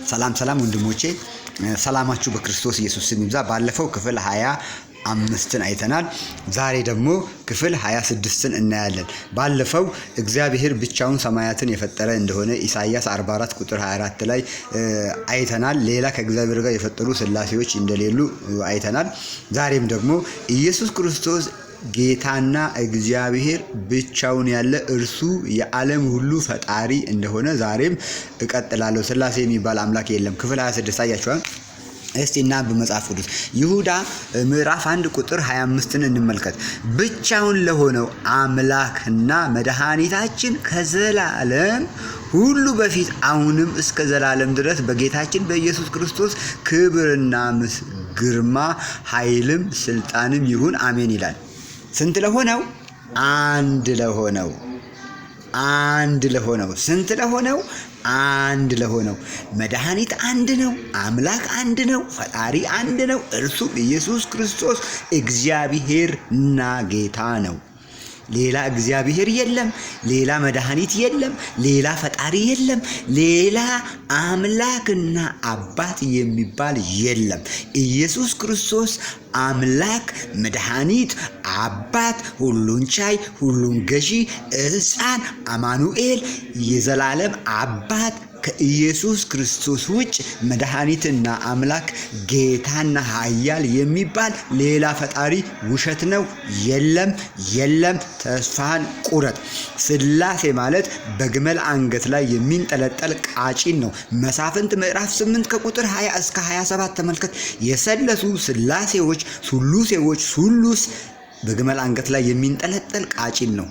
ሰላም ወንድሞቼ፣ ሰላማችሁ በክርስቶስ ኢየሱስ ስም ይብዛ። ባለፈው ክፍል 25ን አይተናል። ዛሬ ደግሞ ክፍል 26ን እናያለን። ባለፈው እግዚአብሔር ብቻውን ሰማያትን የፈጠረ እንደሆነ ኢሳይያስ 44 ቁጥር 24 ላይ አይተናል። ሌላ ከእግዚአብሔር ጋር የፈጠሩ ስላሴዎች እንደሌሉ አይተናል። ዛሬም ደግሞ ኢየሱስ ክርስቶስ ጌታና እግዚአብሔር ብቻውን ያለ እርሱ የዓለም ሁሉ ፈጣሪ እንደሆነ ዛሬም እቀጥላለሁ። ስላሴ የሚባል አምላክ የለም። ክፍል 26 አያችኋል። እስቲ እና በመጽሐፍ ቅዱስ ይሁዳ ምዕራፍ 1 ቁጥር 25ን እንመልከት። ብቻውን ለሆነው አምላክና መድኃኒታችን ከዘላለም ሁሉ በፊት አሁንም እስከ ዘላለም ድረስ በጌታችን በኢየሱስ ክርስቶስ ክብርና ግርማ ኃይልም ስልጣንም ይሁን አሜን ይላል። ስንት ለሆነው? አንድ ለሆነው ስንት ለሆነው? አንድ ለሆነው መድኃኒት አንድ ነው። አምላክ አንድ ነው። ፈጣሪ አንድ ነው። እርሱም ኢየሱስ ክርስቶስ እግዚአብሔርና ጌታ ነው። ሌላ እግዚአብሔር የለም። ሌላ መድኃኒት የለም። ሌላ ፈጣሪ የለም። ሌላ አምላክና አባት የሚባል የለም። ኢየሱስ ክርስቶስ አምላክ፣ መድኃኒት፣ አባት፣ ሁሉን ቻይ፣ ሁሉን ገዢ፣ ሕፃን፣ አማኑኤል፣ የዘላለም አባት ከኢየሱስ ክርስቶስ ውጭ መድኃኒትና አምላክ ጌታና ኃያል የሚባል ሌላ ፈጣሪ ውሸት ነው። የለም። ተስፋን ቁረጥ። ስላሴ ማለት በግመል አንገት ላይ የሚንጠለጠል ቃጭን ነው። መሳፍንት ምዕራፍ 8 ከቁጥር 20 እስከ 27 ተመልከት። የሰለሱ ስላሴዎች፣ ሱሉሴዎች፣ ሱሉስ በግመል አንገት ላይ የሚንጠለጠል ቃጭን ነው።